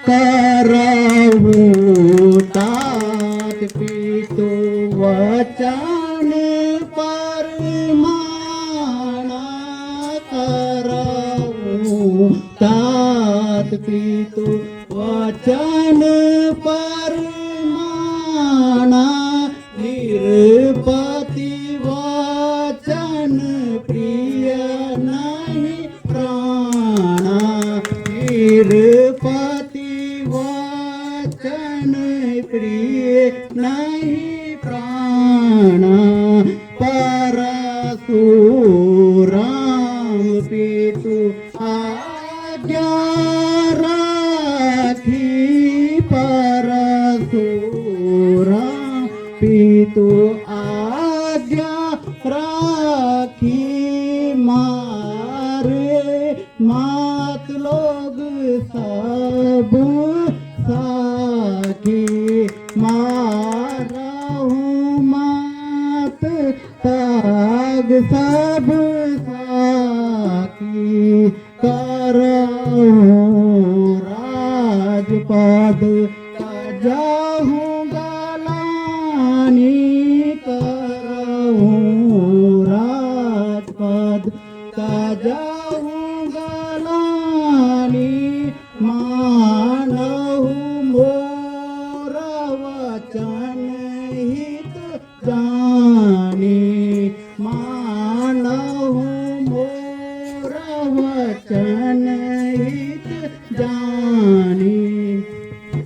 करहु तात पितु वचन परमाणा करहु तात पितु वचन परमाणा निरपति वचन प्रिय नहीं प्राणा निरपति वचन प्रिय नहीं प्राणा परशुराम पितु आज्ञा राखी परशुराम पितु आज्ञा राखी मारे मात लोग सब साखी मारहु मात ताग सब साखी करहु राजपद तजहु गलानी करहु राजपद तजहु गलानी मानहु मोर वचन हित जानी मानहु मोर वचन हित जानी